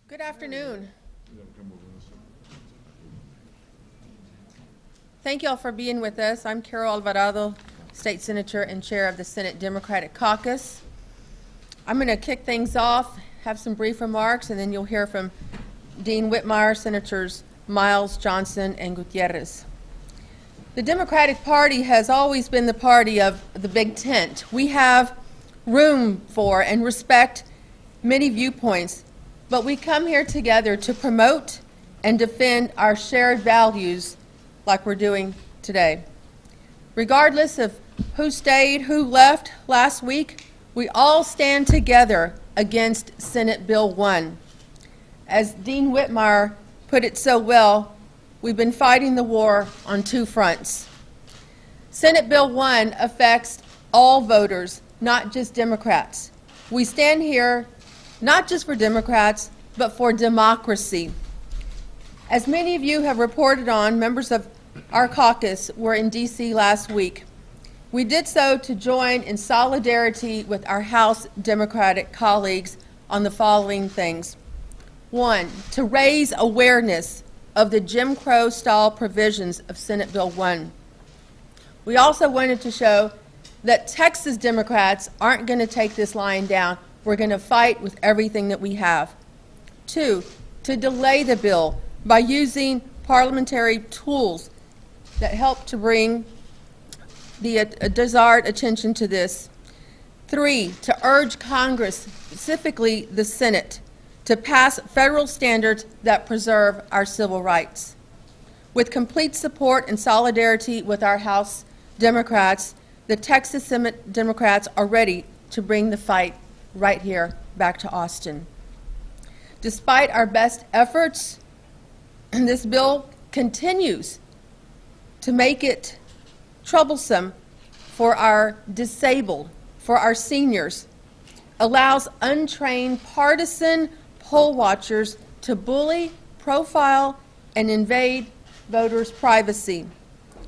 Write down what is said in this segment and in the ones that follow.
Good afternoon. Thank you all for being with us. I'm Carol Alvarado, State Senator and Chair of the Senate Democratic Caucus. I'm going to kick things off, have some brief remarks, and then you'll hear from Dean Whitmire, Senators Miles, Johnson, and Gutierrez. The Democratic Party has always been the party of the big tent. We have room for and respect many viewpoints, but we come here together to promote and defend our shared values like we're doing today. Regardless of who stayed, who left last week, we all stand together against Senate Bill 1. As Dean Whitmire put it so well, we've been fighting the war on two fronts. Senate Bill 1 affects all voters, not just Democrats. We stand here not just for Democrats, but for democracy. As many of you have reported on, members of our caucus were in D.C. last week. We did so to join in solidarity with our House Democratic colleagues on the following things. One, to raise awareness of the Jim Crow-style provisions of Senate Bill 1. We also wanted to show that Texas Democrats aren't going to take this lying down. We're going to fight with everything that we have. Two, to delay the bill by using parliamentary tools that help to bring the desired attention to this. Three, to urge Congress, specifically the Senate, to pass federal standards that preserve our civil rights. With complete support and solidarity with our House Democrats, the Texas Senate Democrats are ready to bring the fight right here back to Austin. Despite our best efforts, this bill continues to make it troublesome for our disabled, for our seniors, allows untrained partisan poll watchers to bully, profile, and invade voters' privacy.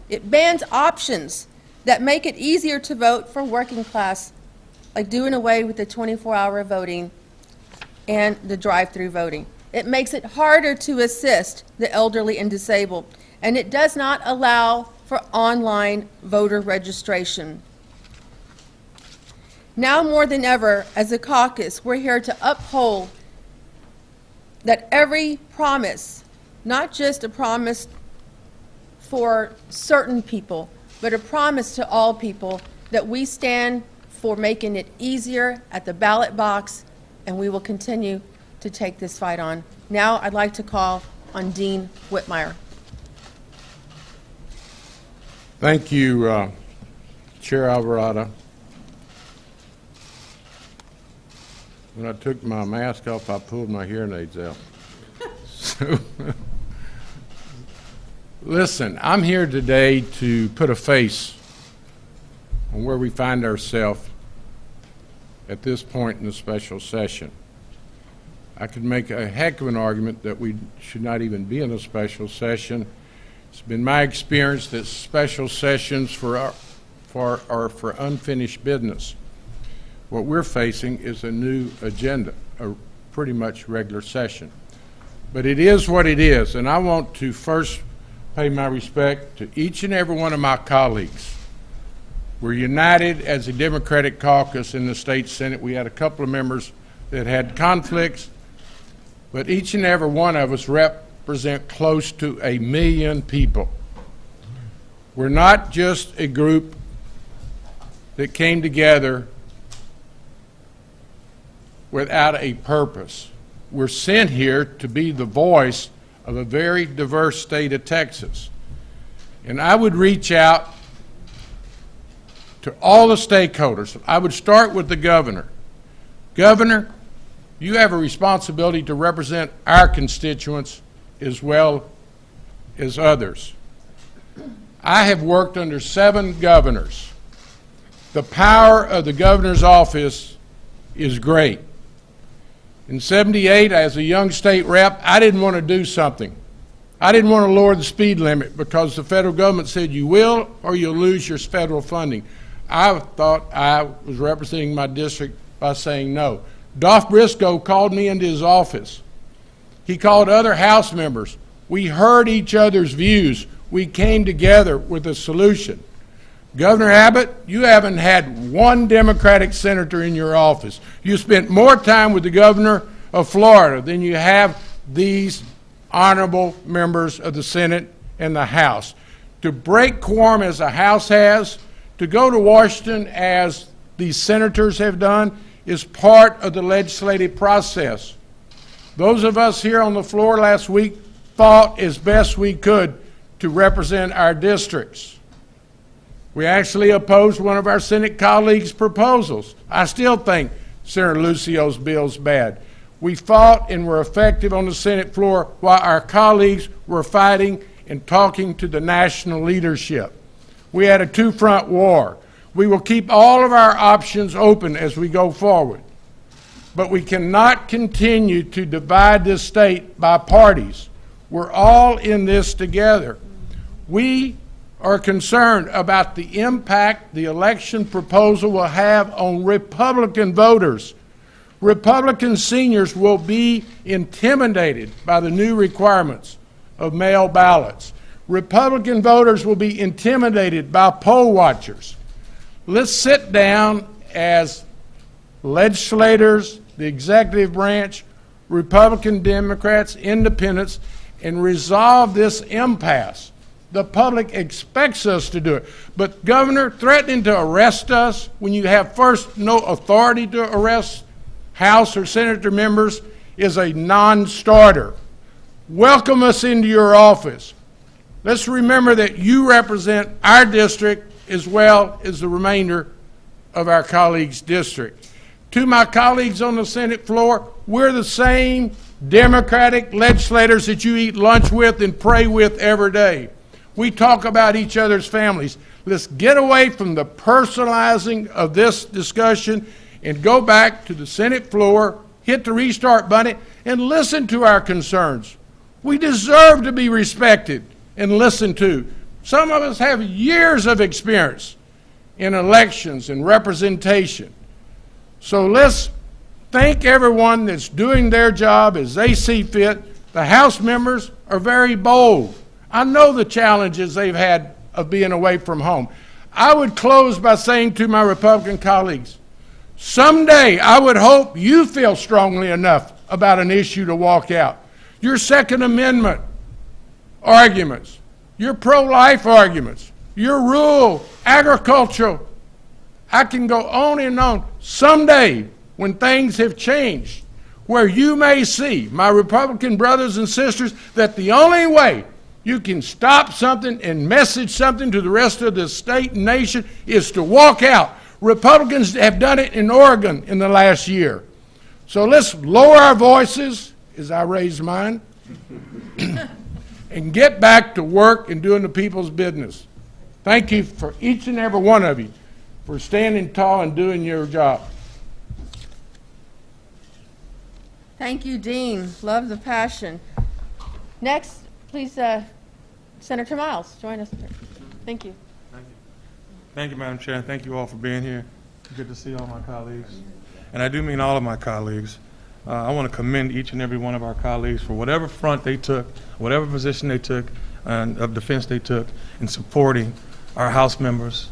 It bans options that make it easier to vote for working class, like doing away with the 24-hour voting and the drive-through voting. It makes it harder to assist the elderly and disabled, and it does not allow for online voter registration. Now more than ever, as a caucus, we're here to uphold that every promise, not just a promise for certain people, but a promise to all people, that we stand for making it easier at the ballot box, and we will continue to take this fight on. Now I'd like to call on Dean Whitmire. Thank you, Chair Alvarado. When I took my mask off, I pulled my hearing aids out. So, listen, I'm here today to put a face on where we find ourselves at this point in the special session. I could make a heck of an argument that we should not even be in a special session. It's been my experience that special sessions are for unfinished business. What we're facing is a new agenda, a pretty much regular session. But it is what it is, and I want to first pay my respect to each and every one of my colleagues. We're united as a Democratic caucus in the state Senate. We had a couple of members that had conflicts, but each and every one of us represent close to 1 million people. We're not just a group that came together without a purpose. We're sent here to be the voice of a very diverse state of Texas. And I would reach out to all the stakeholders. I would start with the governor. Governor, you have a responsibility to represent our constituents as well as others. I have worked under 7 governors. The power of the governor's office is great. In '78, as a young state rep, I didn't want to do something. I didn't want to lower the speed limit because the federal government said you will or you'll lose your federal funding. I thought I was representing my district by saying no. Dolph Briscoe called me into his office. He called other House members. We heard each other's views. We came together with a solution. Governor Abbott, you haven't had one Democratic senator in your office. You spent more time with the governor of Florida than you have these honorable members of the Senate and the House. To break quorum as the House has, to go to Washington as these senators have done, is part of the legislative process. Those of us here on the floor last week fought as best we could to represent our districts. We actually opposed one of our Senate colleagues' proposals. I still think Senator Lucio's bill's bad. We fought and were effective on the Senate floor while our colleagues were fighting and talking to the national leadership. We had a two-front war. We will keep all of our options open as we go forward. But we cannot continue to divide this state by parties. We're all in this together. We are concerned about the impact the election proposal will have on Republican voters. Republican seniors will be intimidated by the new requirements of mail ballots. Republican voters will be intimidated by poll watchers. Let's sit down as legislators, the executive branch, Republican, Democrats, independents, and resolve this impasse. The public expects us to do it. But, Governor, threatening to arrest us when you have first no authority to arrest House or Senator members is a non-starter. Welcome us into your office. Let's remember that you represent our district as well as the remainder of our colleagues' district. To my colleagues on the Senate floor, we're the same Democratic legislators that you eat lunch with and pray with every day. We talk about each other's families. Let's get away from the personalizing of this discussion and go back to the Senate floor, hit the restart button, and listen to our concerns. We deserve to be respected and listened to. Some of us have years of experience in elections and representation. So let's thank everyone that's doing their job as they see fit. The House members are very bold. I know the challenges they've had of being away from home. I would close by saying to my Republican colleagues, someday I would hope you feel strongly enough about an issue to walk out. Your Second Amendment arguments, your pro-life arguments, your rural, agricultural, I can go on and on. Someday, when things have changed, where you may see, my Republican brothers and sisters, that the only way you can stop something and message something to the rest of the state and nation is to walk out. Republicans have done it in Oregon in the last year. So let's lower our voices, as I raise mine, and get back to work and doing the people's business. Thank you for each and every one of you for standing tall and doing your job. Thank you, Dean. Love the passion. Next, please, Senator Miles, join us. Thank you. Thank you. Thank you, Madam Chair, and thank you all for being here. Good to see all my colleagues. And I do mean all of my colleagues. I want to commend each and every one of our colleagues for whatever front they took, whatever position they took, and of defense they took in supporting our House members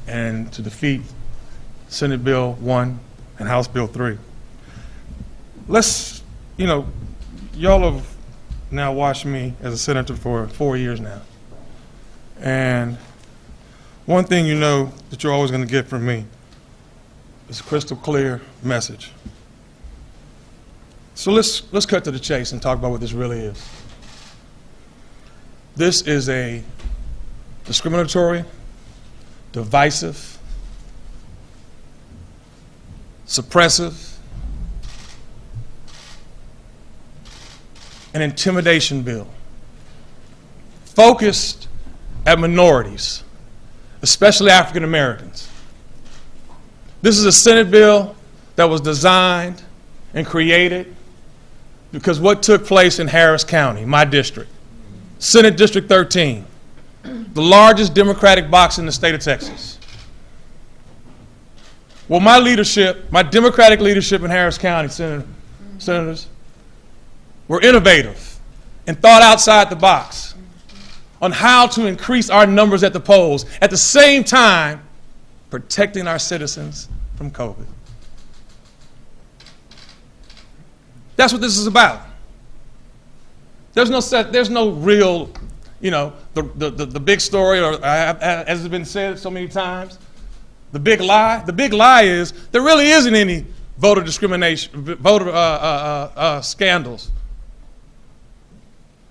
and to defeat Senate Bill 1 and House Bill 3. Let's, y'all have now watched me as a senator for 4 years now. And one thing you know that you're always going to get from me is a crystal clear message. So let's cut to the chase and talk about what this really is. This is a discriminatory, divisive, suppressive, and intimidation bill focused at minorities, especially African Americans. This is a Senate bill that was designed and created because what took place in Harris County, my district, Senate District 13, the largest Democratic box in the state of Texas. Well, my leadership, my Democratic leadership in Harris County, senators, were innovative and thought outside the box on how to increase our numbers at the polls, at the same time protecting our citizens from COVID. That's what this is about. There's no real, the big story, or as has been said so many times, the big lie. The big lie is there really isn't any voter discrimination, voter scandals.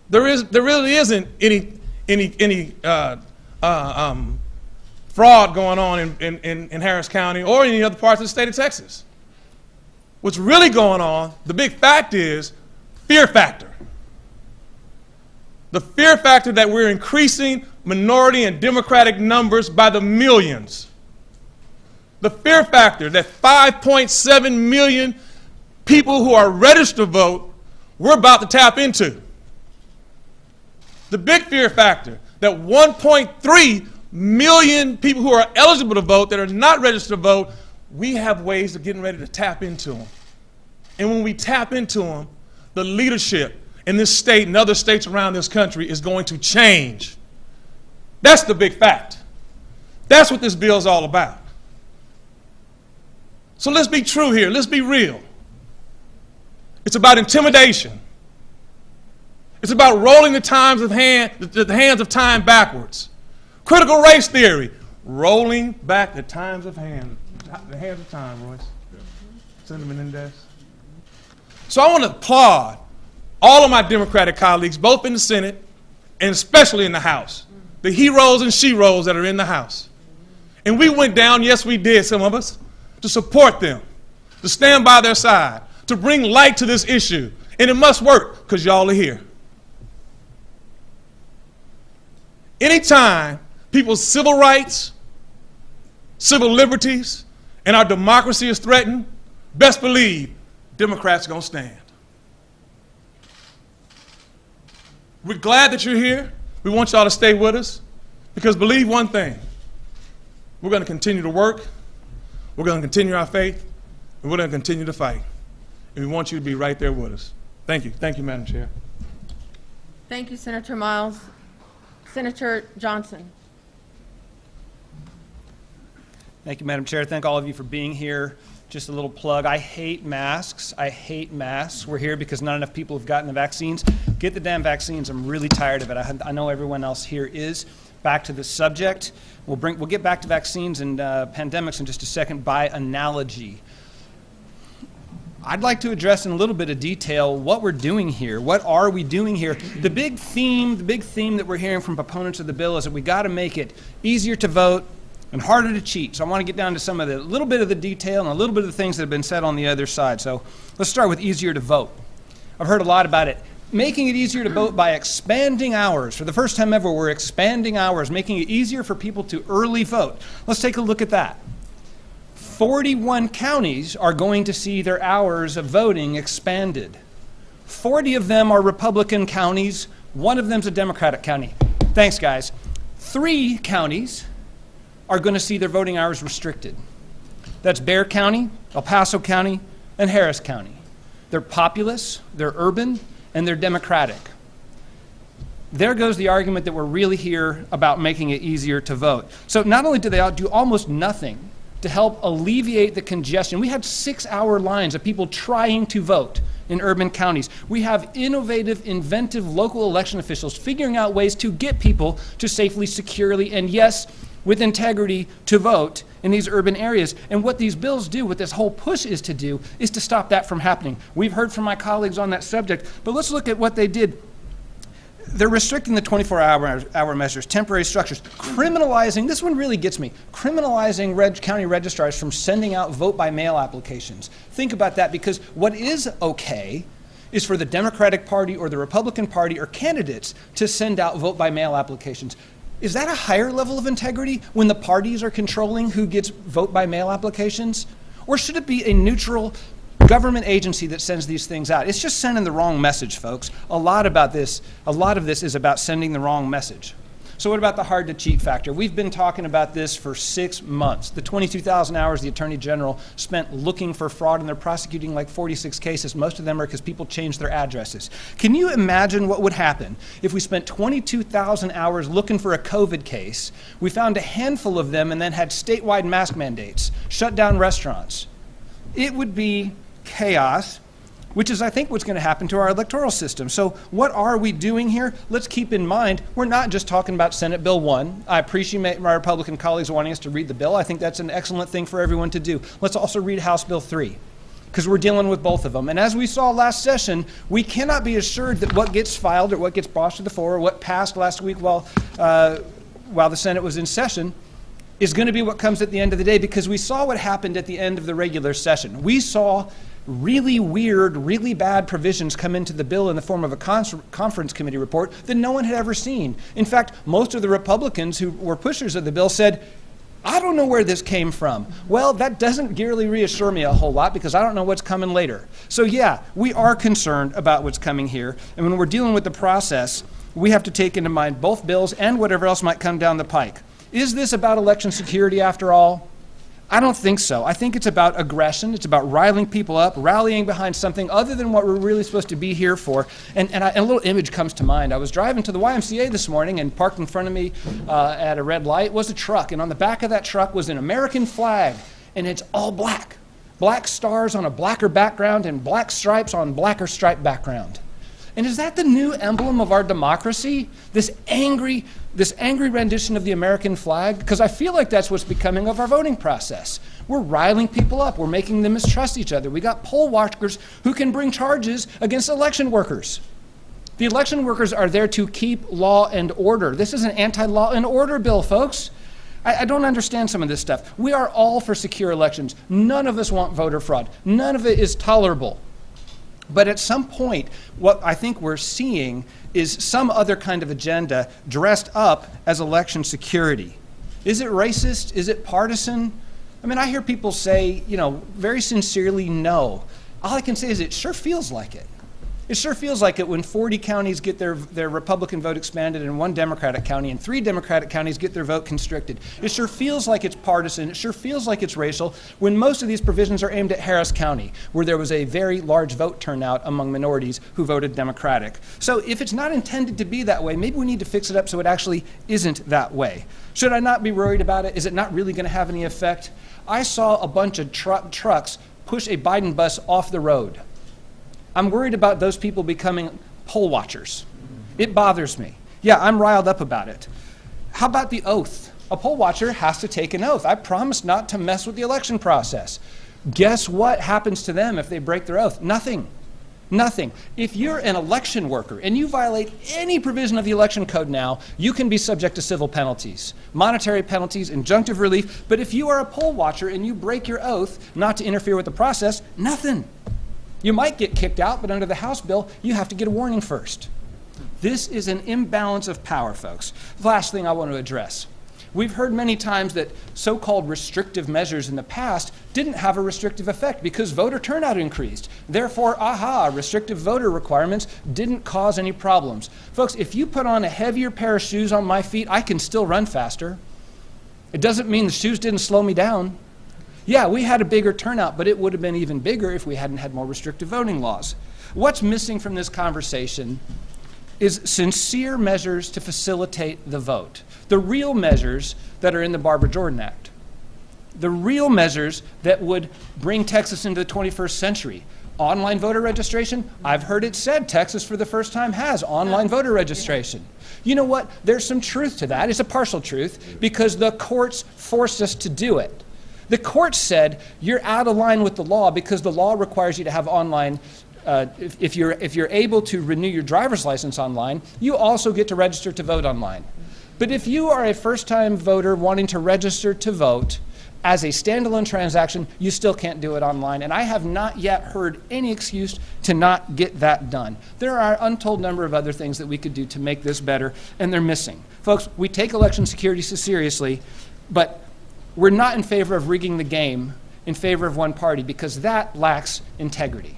There really isn't any fraud going on in Harris County or any other parts of the state of Texas. What's really going on, the big fact is fear factor. The fear factor that we're increasing minority and Democratic numbers by the millions. The fear factor that 5.7 million people who are registered to vote, we're about to tap into. The big fear factor that 1.3 million people who are eligible to vote that are not registered to vote, we have ways of getting ready to tap into them. And when we tap into them, the leadership in this state and other states around this country is going to change. That's the big fact. That's what this bill is all about. So let's be true here. Let's be real. It's about intimidation. It's about rolling the hands of time backwards. Critical race theory, rolling back the hands of time, Royce. Senator Menendez. So I want to applaud all of my Democratic colleagues, both in the Senate and especially in the House, the heroes and sheroes that are in the House. And we went down, yes we did, some of us, to support them, to stand by their side, to bring light to this issue. And it must work, because y'all are here. Anytime people's civil rights, civil liberties, and our democracy is threatened, best believe Democrats are going to stand. We're glad that you're here. We want y'all to stay with us, because believe one thing, we're going to continue to work, we're going to continue our faith, and we're going to continue to fight. And we want you to be right there with us. Thank you. Thank you, Madam Chair. Thank you, Senator Miles. Senator Johnson. Thank you, Madam Chair. Thank all of you for being here. Just a little plug. I hate masks. I hate masks. We're here because not enough people have gotten the vaccines. Get the damn vaccines. I'm really tired of it. I know everyone else here is. Back to the subject. We'll get back to vaccines and pandemics in just a second by analogy. I'd like to address in a little bit of detail what we're doing here. What are we doing here? The big theme that we're hearing from proponents of the bill is that we got to make it easier to vote and harder to cheat. So I want to get down to some of the little bit of the detail and a little bit of the things that have been said on the other side. So let's start with easier to vote. I've heard a lot about it. Making it easier to vote by expanding hours. For the first time ever, we're expanding hours, making it easier for people to early vote. Let's take a look at that. 41 counties are going to see their hours of voting expanded. 40 of them are Republican counties. One of them's a Democratic county. Thanks, guys. 3 counties are going to see their voting hours restricted. That's Bexar County, El Paso County, and Harris County. They're populous, they're urban, and they're Democratic. There goes the argument that we're really here about making it easier to vote. So not only do they do almost nothing to help alleviate the congestion. We had 6-hour lines of people trying to vote in urban counties. We have innovative, inventive local election officials figuring out ways to get people to safely, securely, and yes, with integrity to vote in these urban areas. And what these bills do, what this whole push is to do, is to stop that from happening. We've heard from my colleagues on that subject, but let's look at what they did. They're restricting the 24-hour measures, temporary structures, criminalizing, this one really gets me, criminalizing county registrars from sending out vote-by-mail applications. Think about that, because what is okay is for the Democratic Party or the Republican Party or candidates to send out vote-by-mail applications. Is that a higher level of integrity when the parties are controlling who gets vote-by-mail applications? Or should it be a neutral government agency that sends these things out? It's just sending the wrong message, folks. A lot of this is about sending the wrong message. So what about the hard to cheat factor? We've been talking about this for 6 months. The 22,000 hours the Attorney General spent looking for fraud, and they're prosecuting like 46 cases. Most of them are because people changed their addresses. Can you imagine what would happen if we spent 22,000 hours looking for a COVID case, we found a handful of them, and then had statewide mask mandates, shut down restaurants? It would be chaos, which is, I think, what's going to happen to our electoral system. So what are we doing here? Let's keep in mind, we're not just talking about Senate Bill 1. I appreciate my Republican colleagues wanting us to read the bill. I think that's an excellent thing for everyone to do. Let's also read House Bill 3, because we're dealing with both of them. And as we saw last session, we cannot be assured that what gets filed or what gets brought to the fore or what passed last week while the Senate was in session is going to be what comes at the end of the day, because we saw what happened at the end of the regular session. We saw really weird, really bad provisions come into the bill in the form of a conference committee report that no one had ever seen. In fact, most of the Republicans who were pushers of the bill said, I don't know where this came from. Well, that doesn't really reassure me a whole lot, because I don't know what's coming later. So yeah, we are concerned about what's coming here. And when we're dealing with the process, we have to take into mind both bills and whatever else might come down the pike. Is this about election security after all? I don't think so. I think it's about aggression. It's about riling people up, rallying behind something other than what we're really supposed to be here for. And a little image comes to mind. I was driving to the YMCA this morning, and parked in front of me at a red light was a truck. And on the back of that truck was an American flag, and it's all black. Black stars on a blacker background and black stripes on blacker stripe background. And is that the new emblem of our democracy? This angry rendition of the American flag? Because I feel like that's what's becoming of our voting process. We're riling people up. We're making them mistrust each other. We got poll watchers who can bring charges against election workers. The election workers are there to keep law and order. This is an anti-law and order bill, folks. I don't understand some of this stuff. We are all for secure elections. None of us want voter fraud. None of it is tolerable. But at some point, what I think we're seeing is some other kind of agenda dressed up as election security. Is it racist? Is it partisan? I mean, I hear people say, very sincerely, no. All I can say is it sure feels like it. It sure feels like it when 40 counties get their Republican vote expanded and 1 Democratic county and 3 Democratic counties get their vote constricted. It sure feels like it's partisan. It sure feels like it's racial when most of these provisions are aimed at Harris County, where there was a very large vote turnout among minorities who voted Democratic. So if it's not intended to be that way, maybe we need to fix it up so it actually isn't that way. Should I not be worried about it? Is it not really going to have any effect? I saw a bunch of trucks push a Biden bus off the road. I'm worried about those people becoming poll watchers. It bothers me. Yeah, I'm riled up about it. How about the oath? A poll watcher has to take an oath. I promise not to mess with the election process. Guess what happens to them if they break their oath? Nothing. Nothing. If you're an election worker and you violate any provision of the election code now, you can be subject to civil penalties, monetary penalties, injunctive relief. But if you are a poll watcher and you break your oath not to interfere with the process, nothing. You might get kicked out, but under the House bill, you have to get a warning first. This is an imbalance of power, folks. The last thing I want to address. We've heard many times that so-called restrictive measures in the past didn't have a restrictive effect because voter turnout increased. Therefore, restrictive voter requirements didn't cause any problems. Folks, if you put on a heavier pair of shoes on my feet, I can still run faster. It doesn't mean the shoes didn't slow me down. Yeah, we had a bigger turnout, but it would have been even bigger if we hadn't had more restrictive voting laws. What's missing from this conversation is sincere measures to facilitate the vote. The real measures that are in the Barbara Jordan Act. The real measures that would bring Texas into the 21st century. Online voter registration, I've heard it said Texas for the first time has online voter registration. You know what? There's some truth to that. It's a partial truth because the courts forced us to do it. The court said you're out of line with the law because the law requires you to have online. If you're able to renew your driver's license online, you also get to register to vote online. But if you are a first-time voter wanting to register to vote as a standalone transaction, you still can't do it online. And I have not yet heard any excuse to not get that done. There are an untold number of other things that we could do to make this better, and they're missing. Folks, we take election security so seriously, but we're not in favor of rigging the game in favor of one party because that lacks integrity.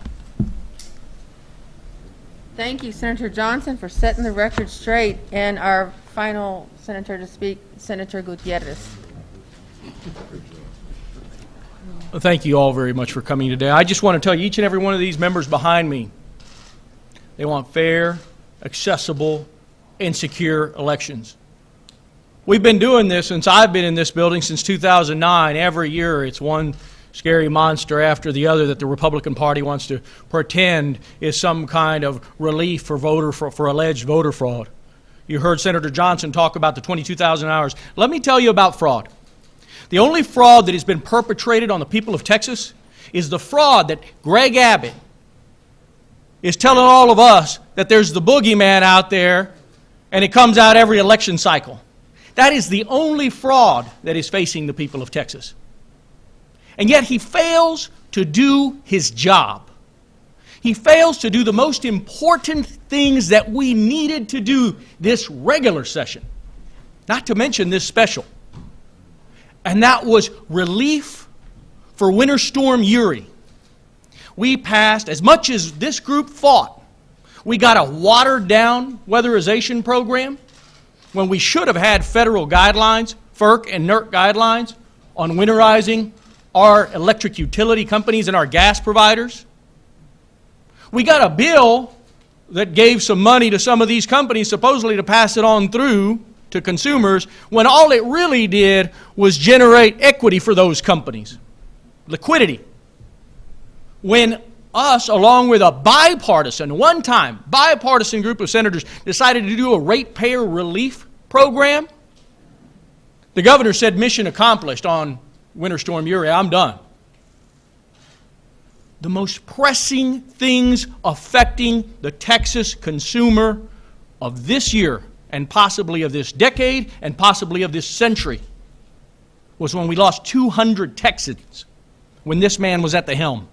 Thank you, Senator Johnson, for setting the record straight. And our final senator to speak, Senator Gutierrez. Thank you all very much for coming today. I just want to tell you, each and every one of these members behind me, they want fair, accessible, and secure elections. We've been doing this since I've been in this building since 2009. Every year it's one scary monster after the other that the Republican Party wants to pretend is some kind of relief for alleged voter fraud. You heard Senator Johnson talk about the 22,000 hours. Let me tell you about fraud. The only fraud that has been perpetrated on the people of Texas is the fraud that Greg Abbott is telling all of us that there's the boogeyman out there and it comes out every election cycle. That is the only fraud that is facing the people of Texas. And yet he fails to do his job. He fails to do the most important things that we needed to do this regular session, not to mention this special. And that was relief for Winter Storm Uri. We passed, as much as this group fought, we got a watered-down weatherization program when we should have had federal guidelines, FERC and NERC guidelines, on winterizing our electric utility companies and our gas providers. We got a bill that gave some money to some of these companies, supposedly to pass it on through to consumers, when all it really did was generate equity for those companies, liquidity. When us, along with a one-time bipartisan group of senators, decided to do a ratepayer relief program, the governor said, mission accomplished on Winter Storm Uri, I'm done. The most pressing things affecting the Texas consumer of this year and possibly of this decade and possibly of this century was when we lost 200 Texans when this man was at the helm.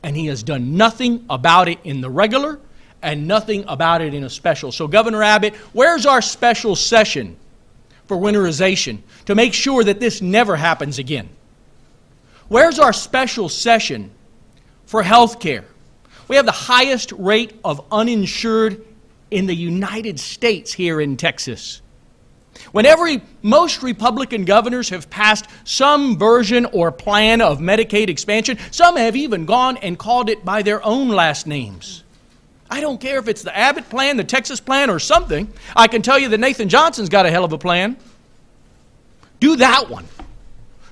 And he has done nothing about it in the regular and nothing about it in a special. So Governor Abbott, where's our special session for winterization to make sure that this never happens again? Where's our special session for health care? We have the highest rate of uninsured in the United States here in Texas. Most Republican governors have passed some version or plan of Medicaid expansion. Some have even gone and called it by their own last names. I don't care if it's the Abbott plan, the Texas plan, or something. I can tell you that Nathan Johnson's got a hell of a plan. Do that one.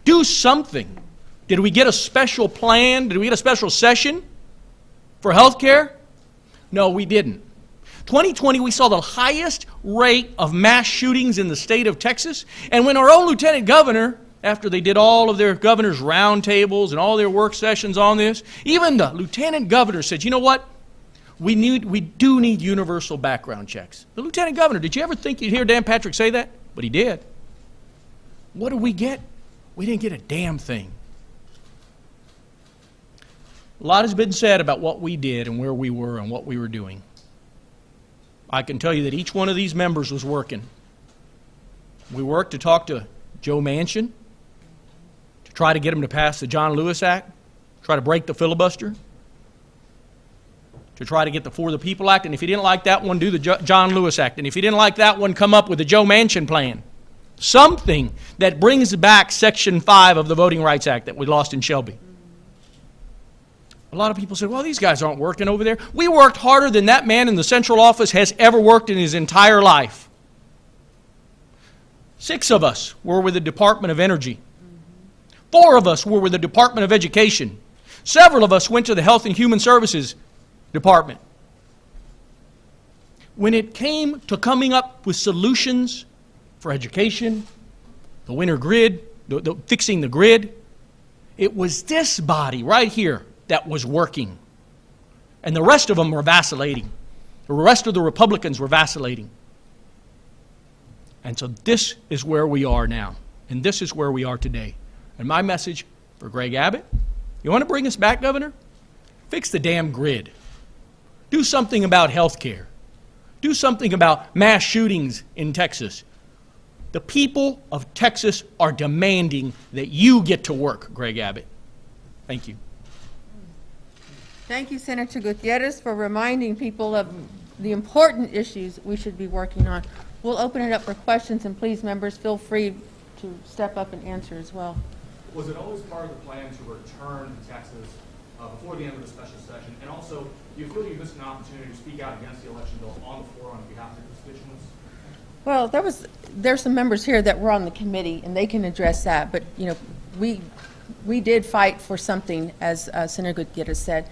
Do something. Did we get a special plan? Did we get a special session for health care? No, we didn't. 2020, we saw the highest rate of mass shootings in the state of Texas. And when our own lieutenant governor, after they did all of their governor's roundtables and all their work sessions on this, even the lieutenant governor said, you know what? We do need universal background checks. The lieutenant governor, did you ever think you'd hear Dan Patrick say that? But he did. What did we get? We didn't get a damn thing. A lot has been said about what we did and where we were and what we were doing. I can tell you that each one of these members was working. We worked to talk to Joe Manchin, to try to get him to pass the John Lewis Act, try to break the filibuster, to try to get the For the People Act, and if you didn't like that one, do the John Lewis Act, and if you didn't like that one, come up with the Joe Manchin plan. Something that brings back Section 5 of the Voting Rights Act that we lost in Shelby. A lot of people said, well, these guys aren't working over there. We worked harder than that man in the central office has ever worked in his entire life. 6 of us were with the Department of Energy. 4 of us were with the Department of Education. Several of us went to the Health and Human Services Department. When it came to coming up with solutions for education, the winter grid, fixing the grid, it was this body right here that was working. And the rest of them were vacillating. The rest of the Republicans were vacillating. And so this is where we are now. And this is where we are today. And my message for Greg Abbott, you want to bring us back, Governor? Fix the damn grid. Do something about health care. Do something about mass shootings in Texas. The people of Texas are demanding that you get to work, Greg Abbott. Thank you. Thank you, Senator Gutierrez, for reminding people of the important issues we should be working on. we'll open it up for questions, and please, members, feel free to step up and answer as well. Was it always part of the plan to return to Texas before the end of the special session? And also, do you feel you missed an opportunity to speak out against the election bill on the floor on behalf of your constituents? Well, there's some members here that were on the committee, and they can address that. But, you know, we did fight for something, as Senator Gutierrez said.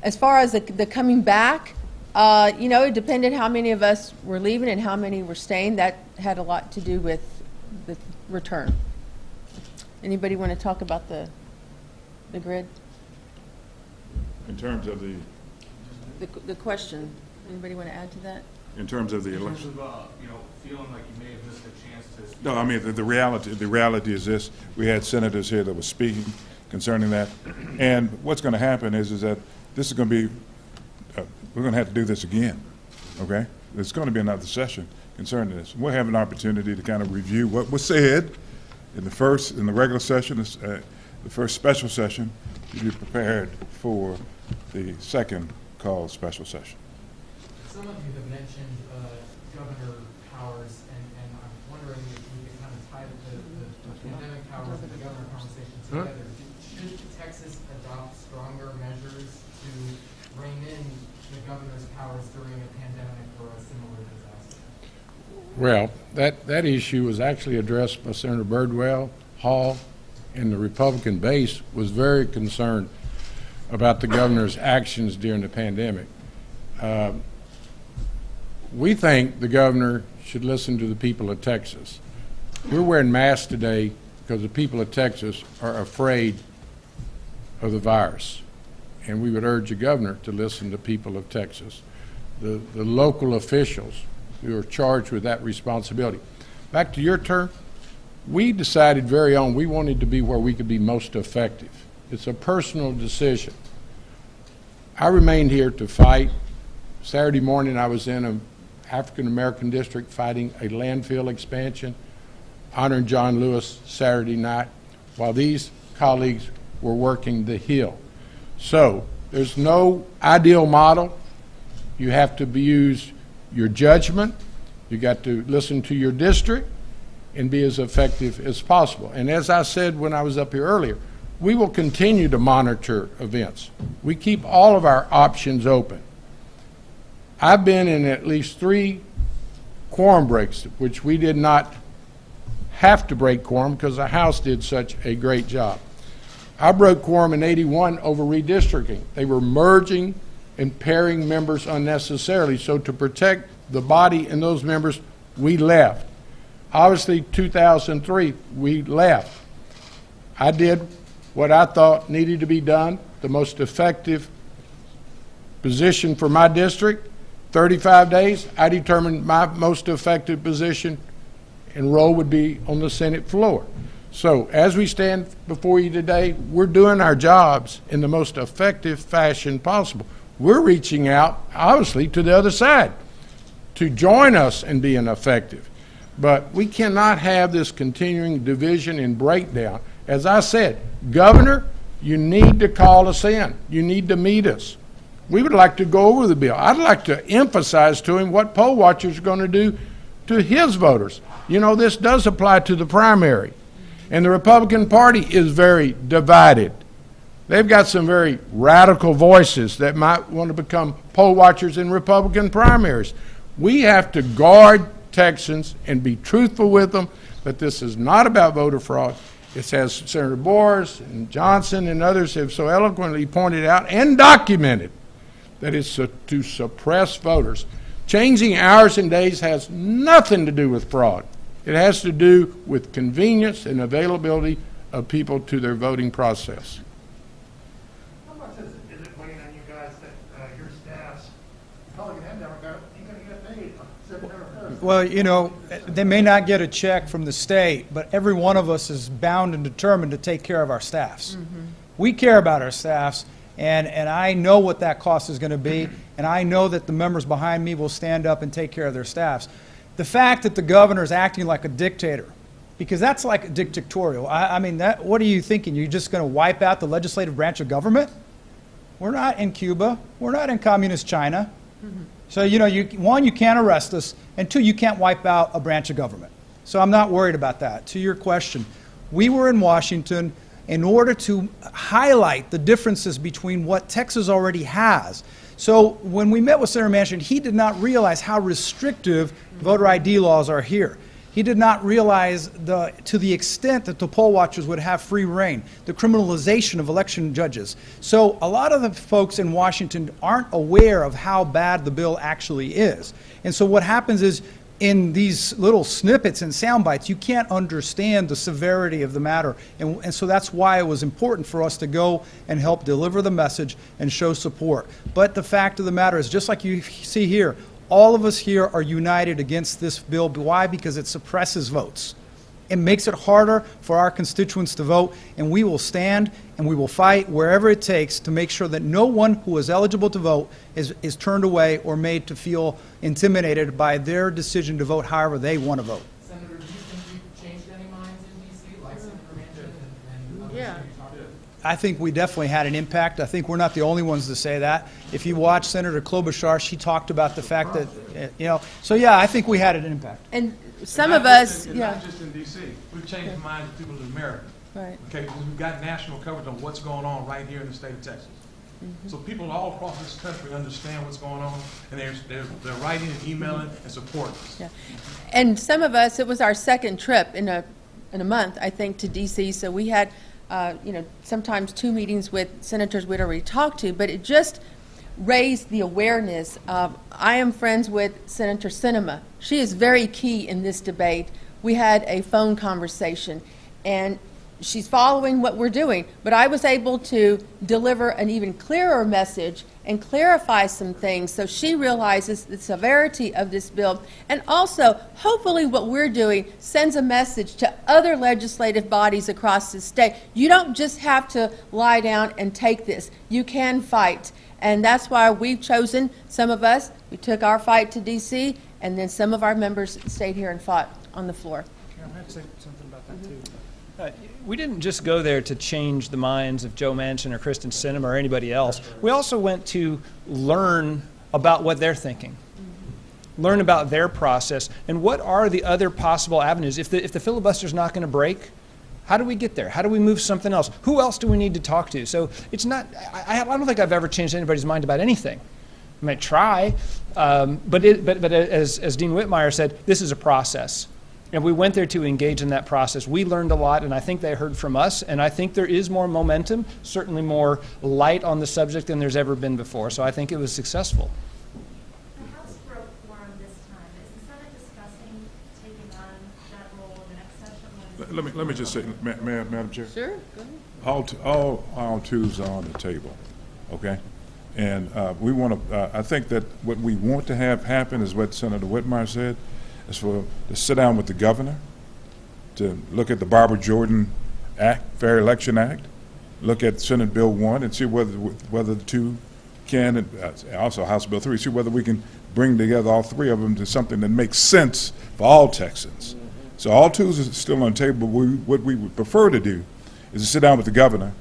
As far as the coming back, you know, it depended how many of us were leaving and how many were staying. That had a lot to do with the return. Anybody want to talk about the grid? In terms of The question. Anybody want to add to that? in terms of the In terms election. of, you know, feeling like you may have missed a chance to speak? No, I mean, the reality is this: we had senators here that were speaking concerning that, and what's going to happen is that this is going to be, we're going to have to do this again, okay? There's going to be another session concerning this. We'll have an opportunity to kind of review what was said in the regular session, the first special session, to be prepared for the second called special session. Some of you have mentioned governor powers, and I'm wondering if we could kind of tie the pandemic powers and the governor conversation together. Should Texas adopt stronger measures to rein in the governor's powers during a pandemic or a similar disaster? Well, that issue was actually addressed by Senator Birdwell, Hall, and the Republican base was very concerned about the governor's actions during the pandemic. We think the governor should listen to the people of Texas. We're wearing masks today because the people of Texas are afraid of the virus. And we would urge the governor to listen to people of Texas, the local officials who are charged with that responsibility. Back to your turn, we decided very on we wanted to be where we could be most effective. It's a personal decision. I remained here to fight. Saturday morning I was in an African-American district fighting a landfill expansion, honoring John Lewis Saturday night, while these colleagues were working the Hill. So there's no ideal model. You have to use your judgment. You got to listen to your district and be as effective as possible. And as I said when I was up here earlier, we will continue to monitor events. We keep all of our options open. I've been in at least 3 quorum breaks, which we did not have to break quorum because the House did such a great job. I broke quorum in '81 over redistricting. They were merging and pairing members unnecessarily. So to protect the body and those members, we left. Obviously, 2003, we left. I did what I thought needed to be done, the most effective position for my district. 35 days, I determined my most effective position and role would be on the Senate floor. So as we stand before you today, we're doing our jobs in the most effective fashion possible. We're reaching out, obviously, to the other side to join us in being effective. But we cannot have this continuing division and breakdown. As I said, Governor, you need to call us in. You need to meet us. We would like to go over the bill. I'd like to emphasize to him what poll watchers are going to do to his voters. You know, this does apply to the primary. And the Republican Party is very divided. They've got some very radical voices that might want to become poll watchers in Republican primaries. We have to guard Texans and be truthful with them that this is not about voter fraud. It's as Senator Boers and Johnson and others have so eloquently pointed out and documented, that it's to suppress voters. Changing hours and days has nothing to do with fraud. It has to do with convenience and availability of people to their voting process. How much is it weighing on you guys that your staffs, Republican and Democrat, ain't going to get paid on September 1st? Well, you know, they may not get a check from the state, but every one of us is bound and determined to take care of our staffs. Mm-hmm. We care about our staffs, and I know what that cost is going to be, and I know that the members behind me will stand up and take care of their staffs. The fact that the governor is acting like a dictator, because that's like dictatorial. I mean, what are you thinking? You're just going to wipe out the legislative branch of government? We're not in Cuba. We're not in communist China. Mm-hmm. So, you know, one, you can't arrest us, and two, you can't wipe out a branch of government. So I'm not worried about that. To your question, we were in Washington in order to highlight the differences between what Texas already has. So when we met with Senator Manchin, he did not realize how restrictive voter ID laws are here. He did not realize to the extent that the poll watchers would have free reign, the criminalization of election judges. So a lot of the folks in Washington aren't aware of how bad the bill actually is. And so what happens is, in these little snippets and sound bites, you can't understand the severity of the matter. And so that's why it was important for us to go and help deliver the message and show support. But the fact of the matter is, just like you see here, all of us here are united against this bill. Why? Because it suppresses votes. It makes it harder for our constituents to vote, and we will stand and we will fight wherever it takes to make sure that no one who is eligible to vote is turned away or made to feel intimidated by their decision to vote however they want to vote. Senator, do you think you've changed any minds in D.C., like Senator Manchin and others Yeah. that you talked to? I think we definitely had an impact. I think we're not the only ones to say that. If you watch Senator Klobuchar, she talked about the fact that, you know, so yeah, I think we had an impact. And some of us, yeah, Not just in D.C. We've changed the minds of people in America. right. Okay, because we've got national coverage on what's going on right here in the state of Texas. So people all across this country understand what's going on, and they're writing and emailing and supporting us. Yeah. And some of us, it was our second trip in a month, I think, to D.C., so we had, you know, sometimes 2 meetings with senators we'd already talked to, but it just raised the awareness of, I am friends with Senator Sinema. She is very key in this debate. We had a phone conversation, and she's following what we're doing, but I was able to deliver an even clearer message and clarify some things so she realizes the severity of this bill. And also, hopefully what we're doing sends a message to other legislative bodies across the state. You don't just have to lie down and take this. You can fight. And that's why we've chosen, some of us, we took our fight to D.C., and then some of our members stayed here and fought on the floor. I have to say something about that, too. We didn't just go there to change the minds of Joe Manchin or Kristen Sinema or anybody else. We also went to learn about what they're thinking, learn about their process, and what are the other possible avenues. If the filibuster's not going to break, how do we get there? How do we move something else? Who else do we need to talk to? So it's not, I don't think I've ever changed anybody's mind about anything. I might try, but as Dean Whitmire said, this is a process. And we went there to engage in that process. We learned a lot, and I think they heard from us, and I think there is more momentum, certainly more light on the subject than there's ever been before. So I think it was successful. The House broke quorum this time. Is the Senate discussing taking on that role in the next session? Let me just say, Madam Chair. Sure, go ahead. All twos are on the table, okay? And we want to, I think that what we want to have happen is what Senator Whitmire said, is to sit down with the governor, to look at the Barbara Jordan Act, Fair Election Act, look at Senate Bill 1 and see whether the two can, and also House Bill 3, see whether we can bring together all three of them to something that makes sense for all Texans. So all twos are still on the table, but what we would prefer to do is to sit down with the governor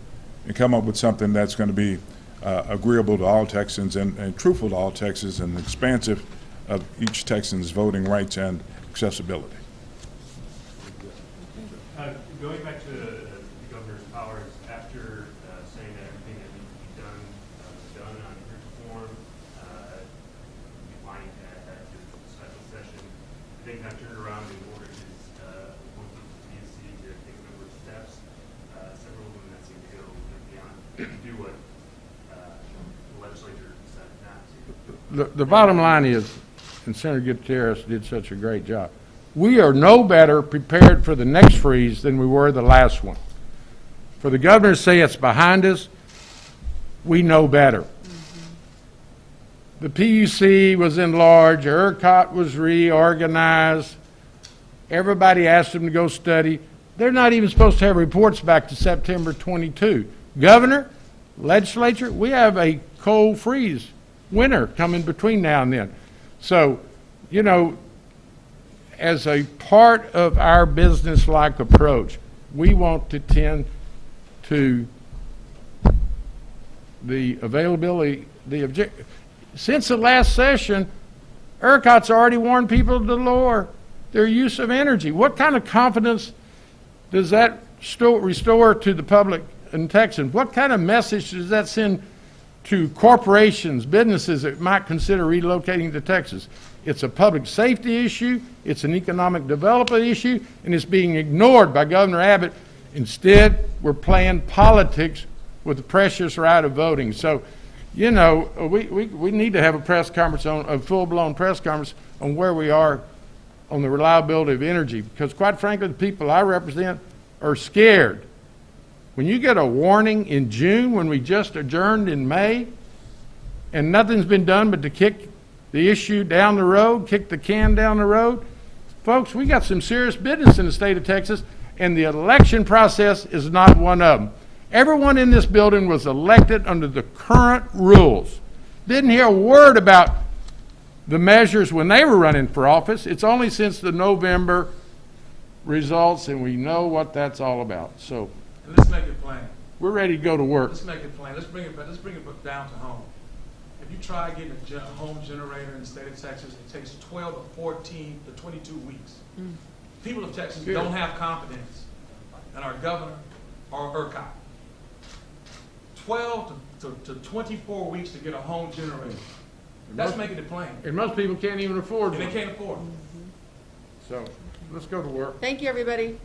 and come up with something that's going to be agreeable to all Texans and truthful to all Texans and expansive of each Texan's voting rights and accessibility. Going back to the governor's powers, after saying that everything that needs to be done was done on here's form, declining to add that to the special session, then kind of turned around and ordered his appointee to DSC to take a number of steps, several of them that seem to go beyond to do what the legislature decided not to. The bottom line is, and Senator Gutierrez did such a great job, we are no better prepared for the next freeze than we were the last one. For the governor to say it's behind us, we know better. The PUC was enlarged, ERCOT was reorganized, everybody asked them to go study. They're not even supposed to have reports back to September 22. Governor, legislature, we have a cold freeze winter coming between now and then. So, you know, as a part of our business-like approach, we want to tend to the availability, since the last session, ERCOT's already warned people to lower their use of energy. What kind of confidence does that restore to the public in Texas? What kind of message does that send to corporations, businesses that might consider relocating to Texas? It's a public safety issue, it's an economic development issue, and it's being ignored by Governor Abbott. Instead, we're playing politics with the precious right of voting. So, you know, we need to have a press conference, a full-blown press conference on where we are on the reliability of energy, because quite frankly, the people I represent are scared. When you get a warning in June, when we just adjourned in May, and nothing's been done but to kick the issue down the road, kick the can down the road, folks, we got some serious business in the state of Texas, and the election process is not one of them. Everyone in this building was elected under the current rules. Didn't hear a word about the measures when they were running for office. It's only since the November results, and we know what that's all about. So Let's make it plain. we're ready to go to work. Let's make it plain. Let's bring it down to home. If you try getting a home generator in the state of Texas, it takes 12 to 14 to 22 weeks. People of Texas don't have confidence in our governor or ERCOT. 12 to 24 weeks to get a home generator. That's making it plain. And most people can't even afford And they one. can't afford it. So let's go to work. Thank you, everybody.